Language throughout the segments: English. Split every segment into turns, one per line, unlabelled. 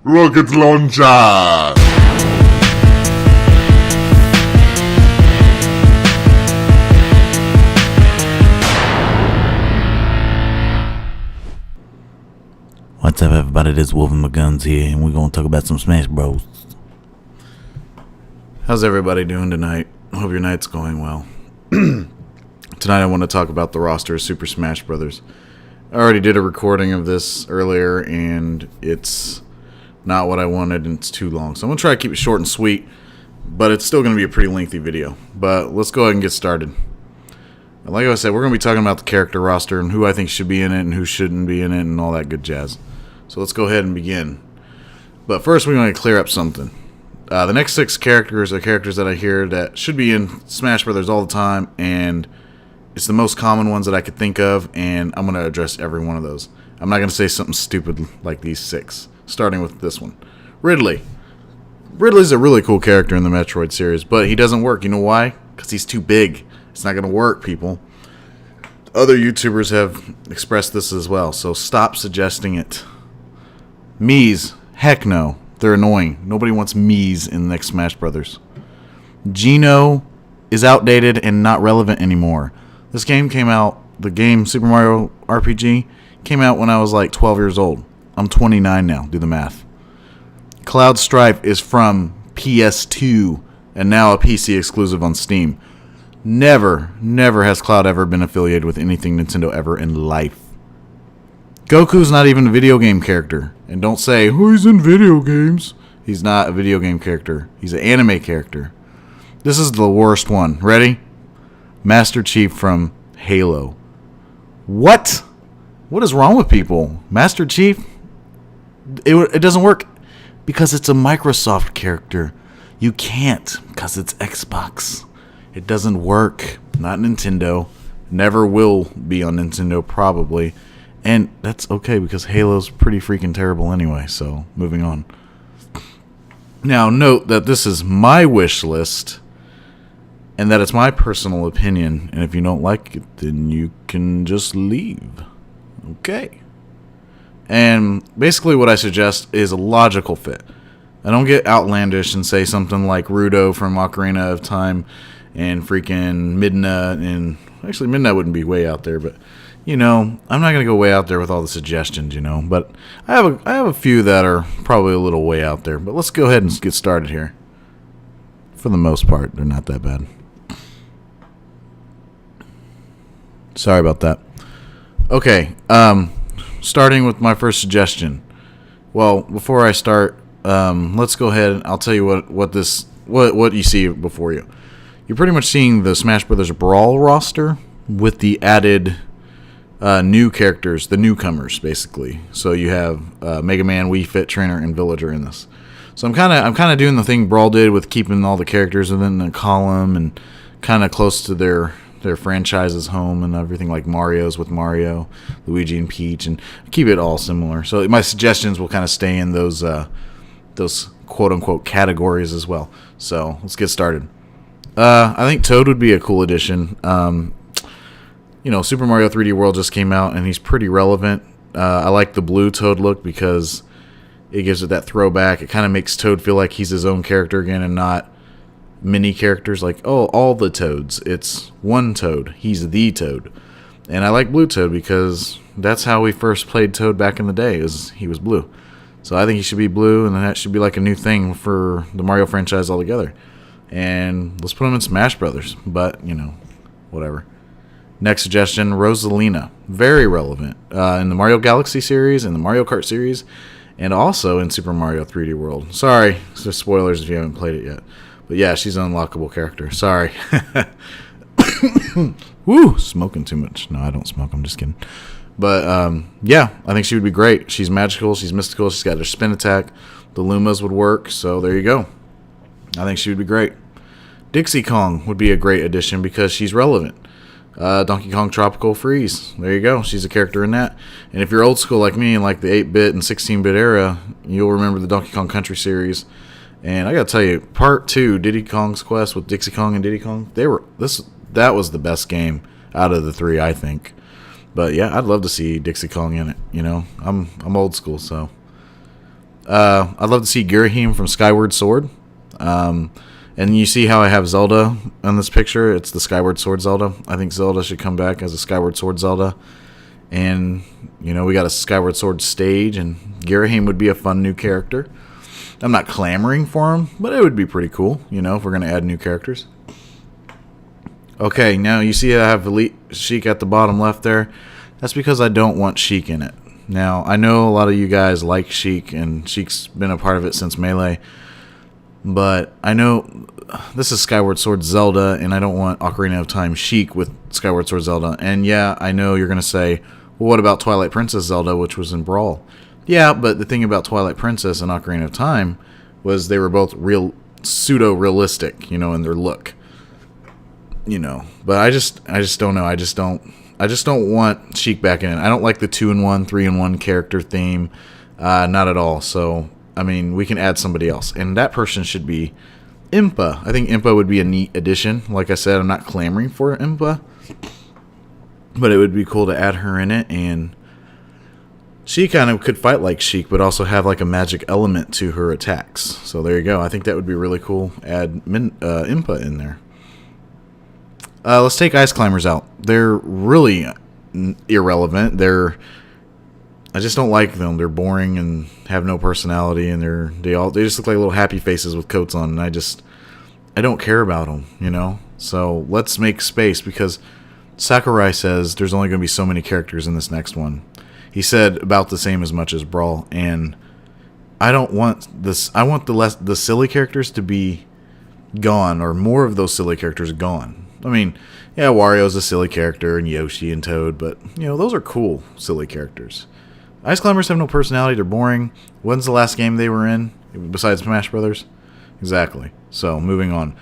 Rocket launcher!
What's up, everybody? This is WolfenMcGunz here, and we're gonna talk about some Smash Bros. How's everybody doing tonight? Hope your night's going well. Tonight I want to talk about the roster of Super Smash Brothers. I already did a recording of this earlier, and it's not what I wanted, and it's too long. So I'm going to try to keep it short and sweet, but it's still going to be a pretty lengthy video. But let's go ahead and get started. Like I said, we're going to be talking about the character roster and who I think should be in it and who shouldn't be in it and all that good jazz. So let's go ahead and begin. But first, we're going to clear up something. The next 6 characters are characters that I hear that should be in Smash Brothers all the time, and it's the most common ones that I could think of, and I'm going to address every one of those. I'm not going to say something stupid like these 6, starting with this one. Ridley. Ridley's a really cool character in the Metroid series, but he doesn't work. You know why? Because he's too big. It's not going to work, people. Other YouTubers have expressed this as well, so stop suggesting it. Mii's. Heck no. They're annoying. Nobody wants Mii's in the next Smash Brothers. Geno is outdated and not relevant anymore. This game came out, the game Super Mario RPG, came out when I was like 12 years old. I'm 29 now. Do the math. Cloud Strife is from PS2 and now a PC exclusive on Steam. Never has Cloud ever been affiliated with anything Nintendo ever in life. Goku's not even a video game character. And don't say, oh, he's in video games. He's not a video game character. He's an anime character. This is the worst one. Ready? Master Chief from Halo. What? What is wrong with people? Master Chief? It doesn't work because it's a Microsoft character. You can't because it's Xbox. It doesn't work. Not Nintendo. Never will be on Nintendo, probably. And that's okay because Halo's pretty freaking terrible anyway, so moving on. Now, note that this is my wish list and that it's my personal opinion, and if you don't like it, then you can just leave. Okay. And basically what I suggest is a logical fit. I don't get outlandish and say something like Rudo from Ocarina of Time and freaking Midna, and actually Midna wouldn't be way out there, but you know, I'm not going to go way out there with all the suggestions, you know, but I have a few that are probably a little way out there, but let's go ahead and get started here. For the most part, they're not that bad. Sorry about that. Okay, starting with my first suggestion. Well, before I start, let's go ahead and I'll tell you what you see before you. You're pretty much seeing the Smash Brothers Brawl roster with the added new characters, the newcomers, basically. So you have Mega Man, Wii Fit Trainer, and Villager in this. So I'm kind of doing the thing Brawl did with keeping all the characters within the column and kind of close to their franchises home and everything, like Mario's with Mario, Luigi and Peach, and keep it all similar. So my suggestions will kind of stay in those quote unquote categories as well. So let's get started. I think Toad would be a cool addition. You know, Super Mario 3D World just came out, and he's pretty relevant. I like the blue Toad look because it gives it that throwback. It kind of makes Toad feel like he's his own character again and not mini characters like, oh, all the Toads. It's one Toad. He's the Toad. And I like blue Toad because that's how we first played Toad back in the day, he was blue. So I think he should be blue, and that should be like a new thing for the Mario franchise altogether. And let's put him in Smash Brothers, but, you know, whatever. Next suggestion, Rosalina. Very relevant in the Mario Galaxy series, in the Mario Kart series, and also in Super Mario 3D World. Sorry, there's spoilers if you haven't played it yet. But yeah, she's an unlockable character. Sorry. Woo, smoking too much. No, I don't smoke. I'm just kidding. But yeah, I think she would be great. She's magical. She's mystical. She's got her spin attack. The Lumas would work. So there you go. I think she would be great. Dixie Kong would be a great addition because she's relevant. Donkey Kong Tropical Freeze. There you go. She's a character in that. And if you're old school like me and like the 8-bit and 16-bit era, you'll remember the Donkey Kong Country series. And I gotta tell you, Part 2, Diddy Kong's Quest with Dixie Kong and Diddy Kong, that was the best game out of the 3, I think. But yeah, I'd love to see Dixie Kong in it. You know, I'm old school, so I'd love to see Girahim from Skyward Sword. And you see how I have Zelda in this picture? It's the Skyward Sword Zelda. I think Zelda should come back as a Skyward Sword Zelda. And, you know, we got a Skyward Sword stage, and Girahim would be a fun new character. I'm not clamoring for him, but it would be pretty cool, you know, if we're going to add new characters. Okay, now you see I have Elite Sheik at the bottom left there. That's because I don't want Sheik in it. Now, I know a lot of you guys like Sheik, and Sheik's been a part of it since Melee. But I know this is Skyward Sword Zelda, and I don't want Ocarina of Time Sheik with Skyward Sword Zelda. And yeah, I know you're going to say, well, what about Twilight Princess Zelda, which was in Brawl? Yeah, but the thing about Twilight Princess and Ocarina of Time was they were both pseudo-realistic, you know, in their look. You know, but I just don't know. I just don't want Sheik back in it. I don't like the 2-in-1, 3-in-1 character theme, not at all. So, I mean, we can add somebody else, and that person should be Impa. I think Impa would be a neat addition. Like I said, I'm not clamoring for Impa, but it would be cool to add her in it, and she kind of could fight like Sheik, but also have like a magic element to her attacks. So there you go. I think that would be really cool. Add Impa in there. Let's take Ice Climbers out. They're really irrelevant. I just don't like them. They're boring and have no personality, and they just look like little happy faces with coats on. And I don't care about them, you know. So let's make space, because Sakurai says there's only going to be so many characters in this next one. He said about the same as much as Brawl, and I don't want this. I want the silly characters to be gone, or more of those silly characters gone. I mean, yeah, Wario's a silly character, and Yoshi and Toad, but, you know, those are cool, silly characters. Ice Climbers have no personality, they're boring. When's the last game they were in, besides Smash Brothers? Exactly. So, moving on.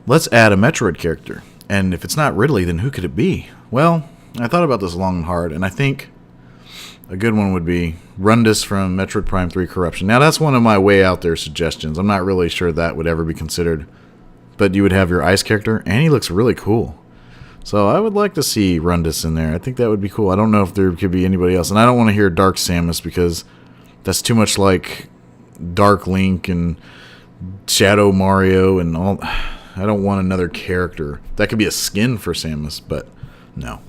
Let's add a Metroid character, and if it's not Ridley, then who could it be? Well, I thought about this long and hard, and I think a good one would be Rundus from Metroid Prime 3 Corruption. Now, that's one of my way out there suggestions. I'm not really sure that would ever be considered. But you would have your ice character, and he looks really cool. So I would like to see Rundus in there. I think that would be cool. I don't know if there could be anybody else. And I don't want to hear Dark Samus, because that's too much like Dark Link and Shadow Mario and all. I don't want another character. That could be a skin for Samus, but no.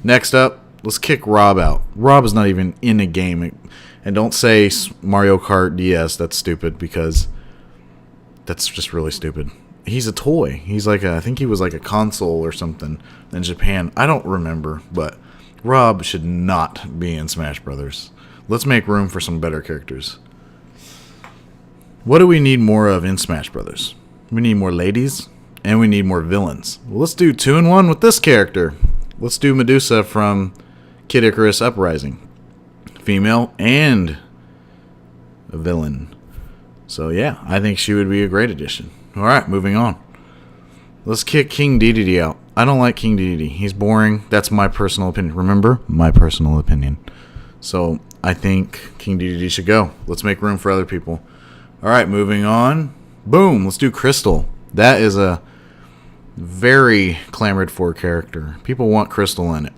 Next up, let's kick Rob out. Rob is not even in a game. And don't say Mario Kart DS. That's stupid, because that's just really stupid. He's a toy. He's like I think he was like a console or something in Japan. I don't remember, but Rob should not be in Smash Brothers. Let's make room for some better characters. What do we need more of in Smash Brothers? We need more ladies, and we need more villains. Well, let's do 2-in-1 with this character. Let's do Medusa from Kid Icarus Uprising. Female and a villain. So yeah, I think she would be a great addition. Alright, moving on. Let's kick King Dedede out. I don't like King Dedede. He's boring. That's my personal opinion. Remember? My personal opinion. So, I think King Dedede should go. Let's make room for other people. Alright, moving on. Boom! Let's do Crystal. That is a very clamored for character. People want Crystal in it.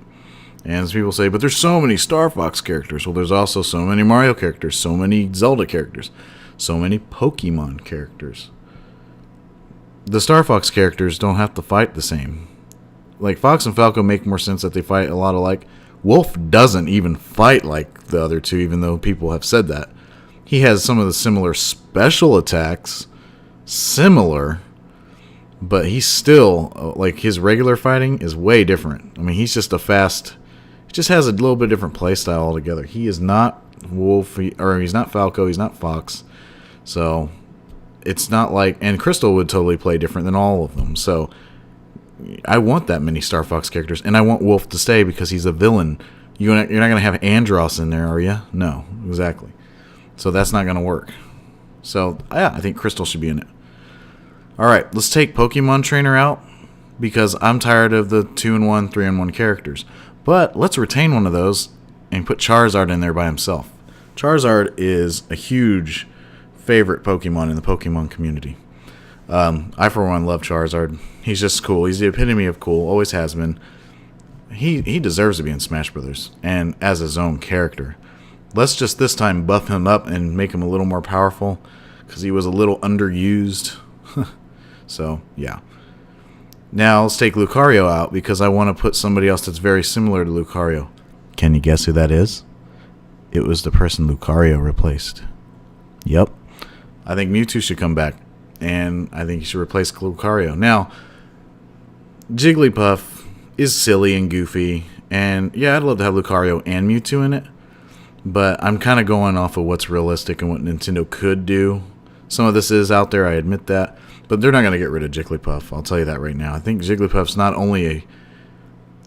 And people say, but there's so many Star Fox characters. Well, there's also so many Mario characters. So many Zelda characters. So many Pokemon characters. The Star Fox characters don't have to fight the same. Like, Fox and Falco make more sense that they fight a lot alike. Wolf doesn't even fight like the other two, even though people have said that. He has some of the similar special attacks. Similar. But he's still, like, his regular fighting is way different. I mean, he's just he just has a little bit different playstyle altogether. He is not Wolf, or he's not Falco, he's not Fox. So it's not like, and Crystal would totally play different than all of them. So I want that many Star Fox characters, and I want Wolf to stay because he's a villain. You're not going to have Andross in there, are you? No, exactly. So that's not going to work. So yeah, I think Crystal should be in it. All right, let's take Pokemon Trainer out, because I'm tired of the 2-in-1, 3-in-1 characters. But let's retain one of those and put Charizard in there by himself. Charizard is a huge favorite Pokemon in the Pokemon community. I, for one, love Charizard. He's just cool. He's the epitome of cool. Always has been. he deserves to be in Smash Brothers and as his own character. Let's just this time buff him up and make him a little more powerful because he was a little underused. So, yeah. Now, let's take Lucario out because I want to put somebody else that's very similar to Lucario. Can you guess who that is? It was the person Lucario replaced. Yep. I think Mewtwo should come back, and I think he should replace Lucario. Now, Jigglypuff is silly and goofy, and yeah, I'd love to have Lucario and Mewtwo in it, but I'm kind of going off of what's realistic and what Nintendo could do. Some of this is out there, I admit that, but they're not going to get rid of Jigglypuff. I'll tell you that right now. I think Jigglypuff's not only a...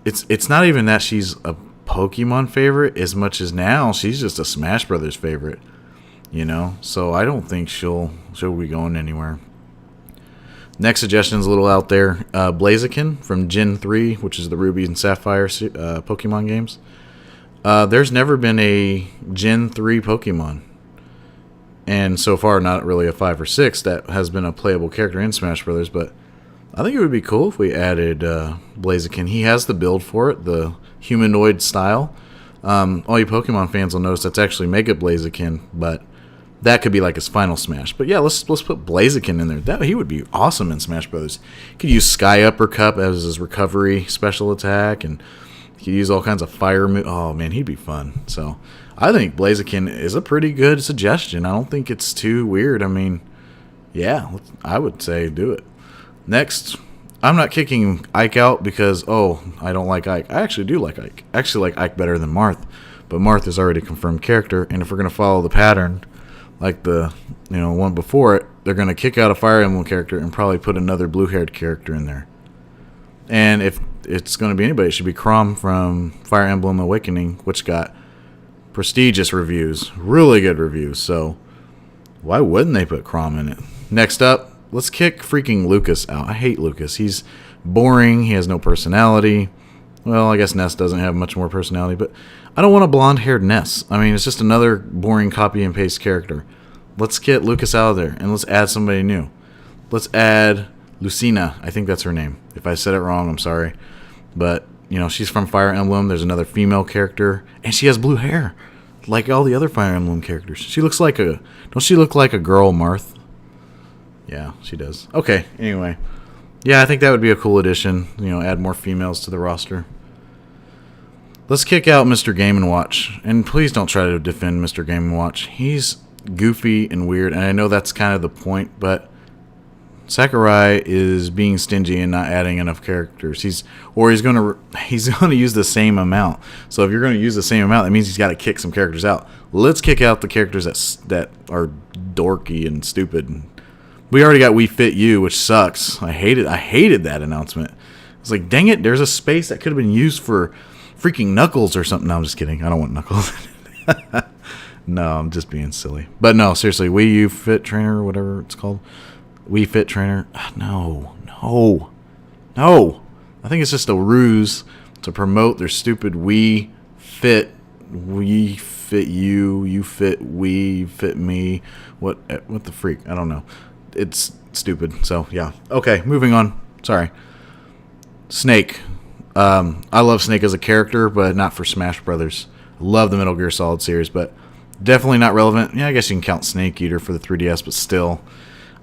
It's not even that she's a Pokemon favorite as much as now she's just a Smash Brothers favorite, you know? So I don't think she'll be going anywhere. Next suggestion is a little out there. Blaziken from Gen 3, which is the Ruby and Sapphire Pokemon games. There's never been a Gen 3 Pokemon. And so far, not really a 5 or 6 that has been a playable character in Smash Brothers. But I think it would be cool if we added Blaziken. He has the build for it, the humanoid style. All you Pokemon fans will notice that's actually Mega Blaziken, but that could be like his final Smash. But yeah, let's put Blaziken in there. He would be awesome in Smash Brothers. He could use Sky Uppercut as his recovery special attack, and he could use all kinds of fire moves. Oh man, he'd be fun. So I think Blaziken is a pretty good suggestion. I don't think it's too weird. I mean, yeah, I would say do it. Next, I'm not kicking Ike out because, I don't like Ike. I actually do like Ike. I actually like Ike better than Marth. But Marth is already a confirmed character, and if we're going to follow the pattern, like the one before it, they're going to kick out a Fire Emblem character and probably put another blue-haired character in there. And if it's going to be anybody, it should be Chrom from Fire Emblem Awakening, which got prestigious reviews, really good reviews. So why wouldn't they put Chrom in it? Next up, let's kick freaking Lucas out. I hate Lucas. He's boring. He has no personality. Well, I guess Ness doesn't have much more personality, but I don't want a blonde-haired Ness. I mean, it's just another boring copy and paste character. Let's get Lucas out of there, and let's add somebody new. Let's add Lucina. I think that's her name. If I said it wrong, I'm sorry. But, she's from Fire Emblem. There's another female character, and she has blue hair, like all the other Fire Emblem characters. She looks like don't she look like a girl, Marth? Yeah, she does. Okay, anyway. Yeah, I think that would be a cool addition. Add more females to the roster. Let's kick out Mr. Game & Watch. And please don't try to defend Mr. Game & Watch. He's goofy and weird, and I know that's kind of the point, but Sakurai is being stingy and not adding enough characters. He's going to use the same amount. So if you're going to use the same amount, that means he's got to kick some characters out. Let's kick out the characters that are dorky and stupid. We already got We Fit You, which sucks. I hated that announcement. It's like, dang it, there's a space that could have been used for freaking Knuckles or something. No, I'm just kidding. I don't want Knuckles. No, I'm just being silly. But no, seriously, Wii U Fit Trainer or whatever it's called. Wii Fit Trainer. No. I think it's just a ruse to promote their stupid Wii Fit You, You Fit We, Fit Me. What the freak? I don't know. It's stupid. So, yeah. Okay, moving on. Sorry. Snake. I love Snake as a character, but not for Smash Brothers. Love the Metal Gear Solid series, but definitely not relevant. Yeah, I guess you can count Snake Eater for the 3DS, but still,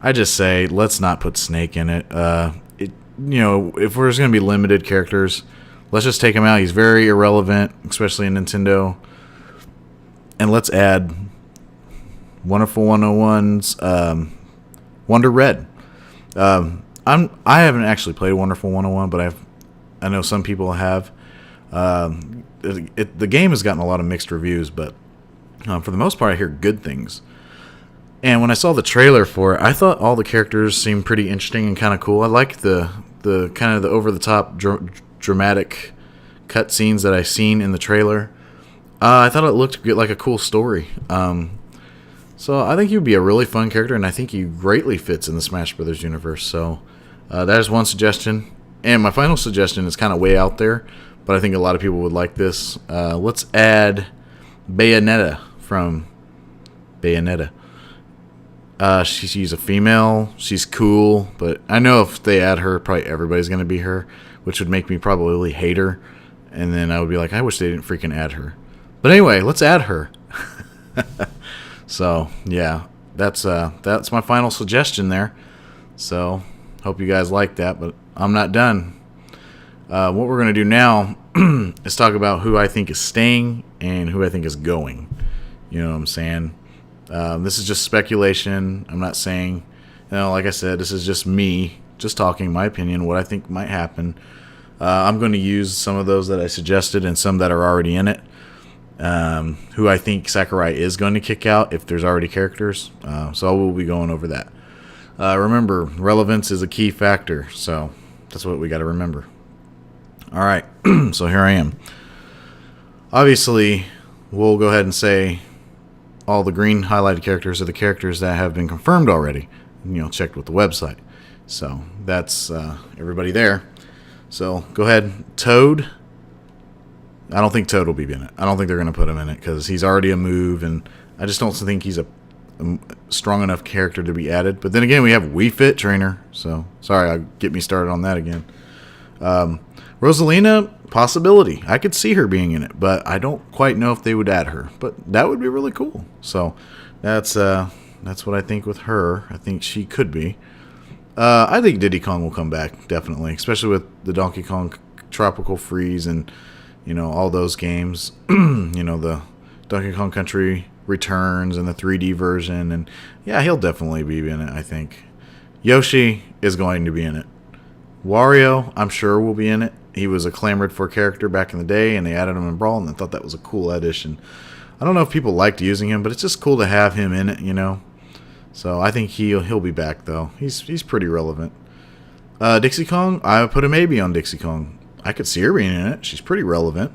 I just say let's not put Snake in it. If there's going to be limited characters, let's just take him out. He's very irrelevant, especially in Nintendo. And let's add Wonderful 101's Wonder Red. I haven't actually played Wonderful 101, but I know some people have. The game has gotten a lot of mixed reviews, but for the most part, I hear good things. And when I saw the trailer for it, I thought all the characters seemed pretty interesting and kind of cool. I liked the kind of the over-the-top dramatic cutscenes that I seen in the trailer. I thought it looked like a cool story. So I think he would be a really fun character, and I think he greatly fits in the Smash Brothers universe. So that is one suggestion. And my final suggestion is kind of way out there, but I think a lot of people would like this. Let's add Bayonetta from Bayonetta. She's a female. She's cool, but I know if they add her, probably everybody's going to be her, which would make me probably hate her. and then I would be like, I wish they didn't freaking add her. But anyway, let's add her. So yeah, that's my final suggestion there. So hope you guys like that, but I'm not done. What we're gonna do now is talk about who I think is staying and who I think is going. You know what I'm saying? This is just speculation. I'm not saying, like I said, this is just me just talking my opinion, what I think might happen. I'm going to use some of those that I suggested and some that are already in it. Who I think Sakurai is going to kick out if there's already characters. So I will be going over that. Remember, relevance is a key factor, so that's what we got to remember. All right, so here I am. Obviously, we'll go ahead and say all the green highlighted characters are the characters that have been confirmed already. Checked with the website. So that's everybody there. So go ahead. Toad. I don't think Toad will be in it. I don't think they're going to put him in it because he's already a move, and I just don't think he's a strong enough character to be added. But then again, we have Wii Fit Trainer. So sorry, I'll get me started on that again. Rosalina, possibility. I could see her being in it, but I don't quite know if they would add her. But that would be really cool. So that's what I think with her. I think she could be. I think Diddy Kong will come back, definitely, especially with the Donkey Kong Tropical Freeze and all those games. The Donkey Kong Country Returns and the 3D version, and yeah, he'll definitely be in it. I think Yoshi is going to be in it. Wario, I'm sure, will be in it. He was a clamored for character back in the day, and they added him in Brawl, and I thought that was a cool addition. I don't know if people liked using him, but it's just cool to have him in it, So I think he'll be back, though. He's pretty relevant. Dixie Kong, I would put a maybe on Dixie Kong. I could see her being in it. She's pretty relevant,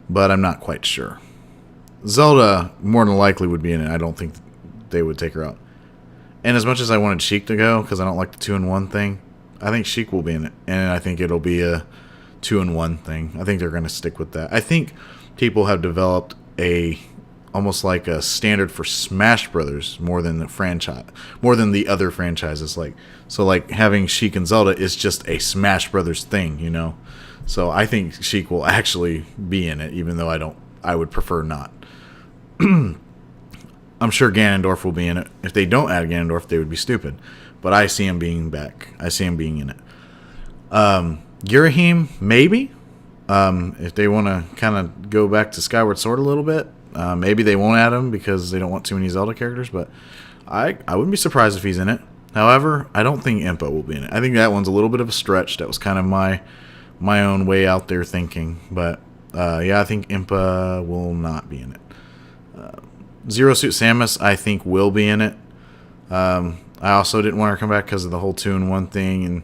but I'm not quite sure. Zelda, more than likely, would be in it. I don't think they would take her out. And as much as I wanted Sheik to go, because I don't like the 2-in-1 thing, I think Sheik will be in it. And I think it'll be a 2-in-1 thing. I think they're going to stick with that. I think people have developed almost like a standard for Smash Brothers more than the other franchises. Like having Sheik and Zelda is just a Smash Brothers thing, So I think Sheik will actually be in it, even though I would prefer not. I'm sure Ganondorf will be in it. If they don't add Ganondorf, they would be stupid. But I see him being back. I see him being in it. Girahim, maybe. If they want to kind of go back to Skyward Sword a little bit, maybe they won't add him because they don't want too many Zelda characters. But I wouldn't be surprised if he's in it. However, I don't think Impa will be in it. I think that one's a little bit of a stretch. That was kind of my own way out there thinking. But yeah, I think Impa will not be in it. Zero Suit Samus, I think, will be in it. I also didn't want her to come back because of the whole 2-in-1 thing, and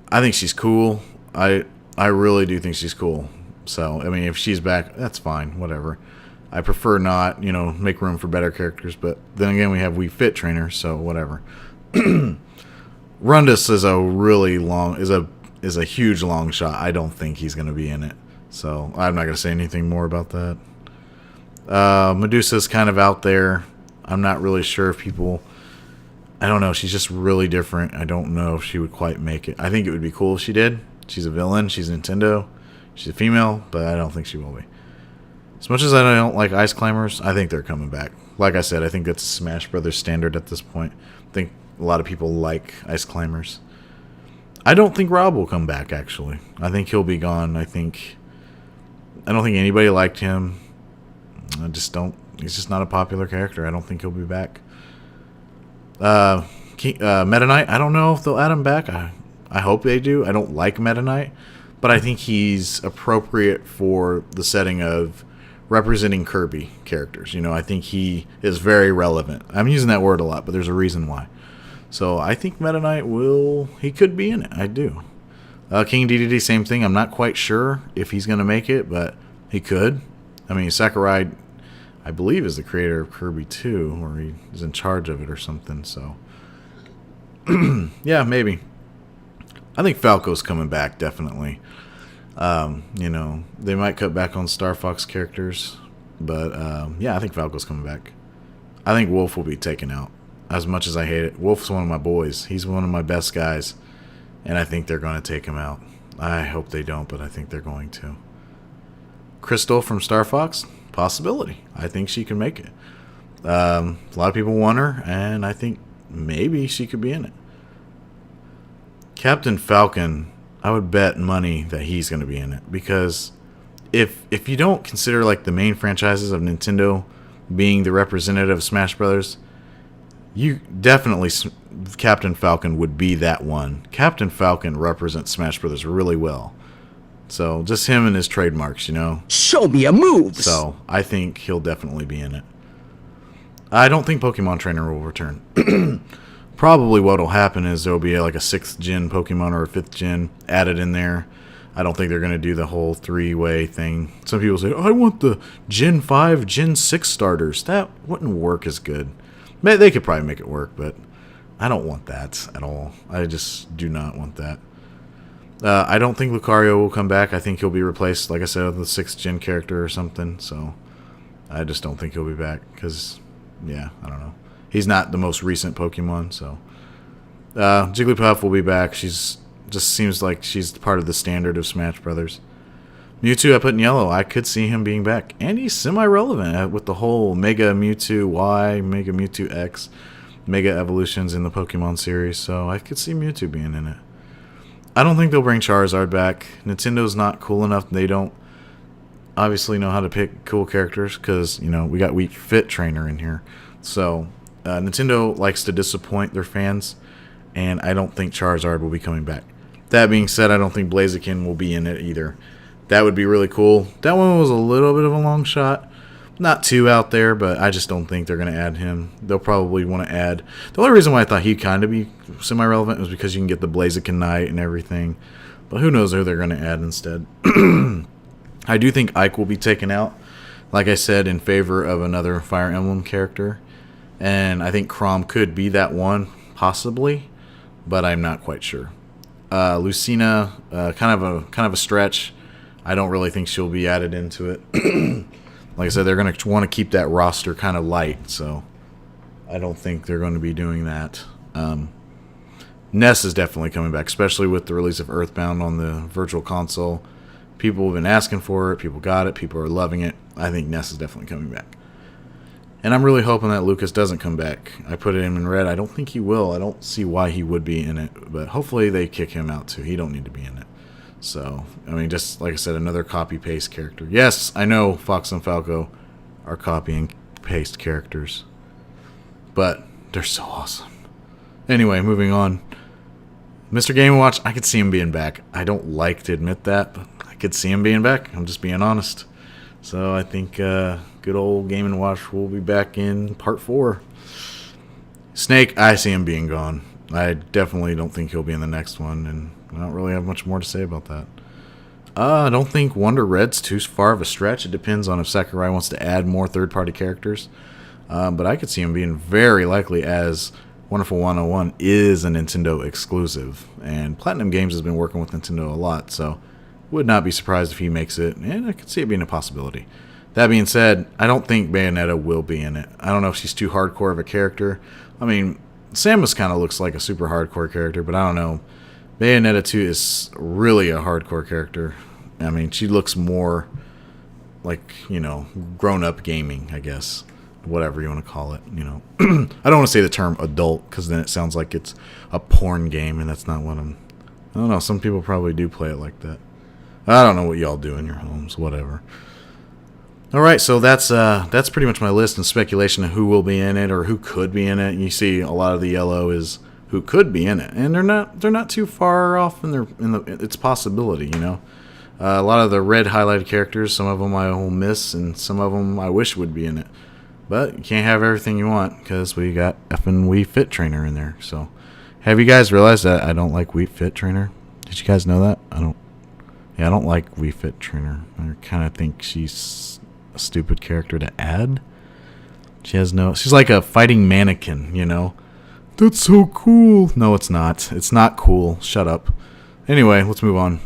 I think she's cool. I really do think she's cool. So, I mean, if she's back, that's fine, whatever. I prefer not, make room for better characters, but then again, we have Wii Fit Trainer, so whatever. Rundus is a huge long shot. I don't think he's going to be in it, so I'm not going to say anything more about that. Medusa's kind of out there. I'm not really sure if people... I don't know. She's just really different. I don't know if she would quite make it. I think it would be cool if she did. She's a villain. She's Nintendo. She's a female, but I don't think she will be. As much as I don't like Ice Climbers, I think they're coming back. Like I said, I think that's a Smash Brothers standard at this point. I think a lot of people like Ice Climbers. I don't think Rob will come back, actually. I think he'll be gone. I don't think anybody liked him. He's just not a popular character. I don't think he'll be back. Meta Knight, I don't know if they'll add him back. I hope they do. I don't like Meta Knight, but I think he's appropriate for the setting of representing Kirby characters. I think he is very relevant. I'm using that word a lot, but there's a reason why. So I think Meta Knight he could be in it. I do. King Dedede, same thing. I'm not quite sure if he's going to make it, but he could. I mean, Sakurai, I believe, is the creator of Kirby 2, or he's in charge of it or something, so... yeah, maybe. I think Falco's coming back, definitely. They might cut back on Star Fox characters, but, yeah, I think Falco's coming back. I think Wolf will be taken out, as much as I hate it. Wolf's one of my boys. He's one of my best guys, and I think they're going to take him out. I hope they don't, but I think they're going to. Crystal from Star Fox, possibility. I think she can make it. A lot of people want her, and I think maybe she could be in it. Captain Falcon, I would bet money that he's going to be in it, because if you don't consider like the main franchises of Nintendo being the representative of Smash Brothers, you definitely Captain Falcon would be that one. Captain Falcon represents Smash Brothers really well. So just him and his trademarks, you know.
Show me a move.
So I think he'll definitely be in it. I don't think Pokemon Trainer will return. Probably what will happen is there will be like a 6th gen Pokemon or a 5th gen added in there. I don't think they're going to do the whole 3-way thing. Some people say, oh, I want the Gen 5, Gen 6 starters. That wouldn't work as good. They could probably make it work, but I don't want that at all. I just do not want that. I don't think Lucario will come back. I think he'll be replaced, like I said, with a 6th gen character or something. So I just don't think he'll be back because, yeah, I don't know. He's not the most recent Pokemon, so. Jigglypuff will be back. She's just seems like she's part of the standard of Smash Brothers. Mewtwo I put in yellow. I could see him being back. And he's semi-relevant with the whole Mega Mewtwo Y, Mega Mewtwo X, Mega Evolutions in the Pokemon series. So I could see Mewtwo being in it. I don't think they'll bring Charizard back. Nintendo's not cool enough. They don't obviously know how to pick cool characters because, you know, we got Wii Fit Trainer in here. So Nintendo likes to disappoint their fans, and I don't think Charizard will be coming back. That being said, I don't think Blaziken will be in it either. That would be really cool. That one was a little bit of a long shot. Not too out there, but I just don't think they're going to add him. They'll probably want to add... The only reason why I thought he'd kind of be semi-relevant was because you can get the Blaziken Knight and everything. But who knows who they're going to add instead. I do think Ike will be taken out, like I said, in favor of another Fire Emblem character. And I think Chrom could be that one, possibly, but I'm not quite sure. Lucina, kind of a stretch. I don't really think she'll be added into it. Like I said, they're going to want to keep that roster kind of light, so I don't think they're going to be doing that. Ness is definitely coming back, especially with the release of Earthbound on the Virtual Console. People have been asking for it. People got it. People are loving it. I think Ness is definitely coming back. And I'm really hoping that Lucas doesn't come back. I put him in red. I don't think he will. I don't see why he would be in it. But hopefully they kick him out too. He don't need to be in it. So, I mean, just like I said, another copy-paste character. Yes, I know Fox and Falco are copy and paste characters. But they're so awesome. Anyway, moving on. Mr. Game & Watch, I could see him being back. I don't like to admit that, but I could see him being back. I'm just being honest. So I think good old Game & Watch will be back in Part 4. Snake, I see him being gone. I definitely don't think he'll be in the next one, and I don't really have much more to say about that. I don't think Wonder Red's too far of a stretch. It depends on if Sakurai wants to add more third-party characters. But I could see him being very likely, as Wonderful 101 is a Nintendo exclusive. And Platinum Games has been working with Nintendo a lot, so would not be surprised if he makes it, and I could see it being a possibility. That being said, I don't think Bayonetta will be in it. I don't know if she's too hardcore of a character. I mean, Samus kind of looks like a super hardcore character, but I don't know. Bayonetta 2 is really a hardcore character. I mean, she looks more like, you know, grown-up gaming, I guess. Whatever you want to call it, you know. I don't want to say the term adult, because then it sounds like it's a porn game, and that's not what I don't know, some people probably do play it like that. I don't know what y'all do in your homes, whatever. Alright, so that's pretty much my list and speculation of who will be in it or who could be in it. You see a lot of the yellow is who could be in it, and they're not too far off in its possibility, you know. A lot of the red highlighted characters, some of them I will miss, and some of them I wish would be in it. But you can't have everything you want, because we got effing Wii Fit Trainer in there. So, have you guys realized that I don't like Wii Fit Trainer? Did you guys know that? I don't like Wii Fit Trainer. I kind of think she's a stupid character to add. She's like a fighting mannequin, you know. That's so cool. No, it's not. It's not cool. Shut up. Anyway, let's move on.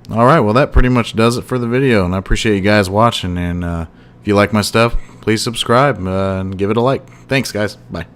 Alright, well that pretty much does it for the video, and I appreciate you guys watching, and if you like my stuff, please subscribe and give it a like. Thanks, guys. Bye.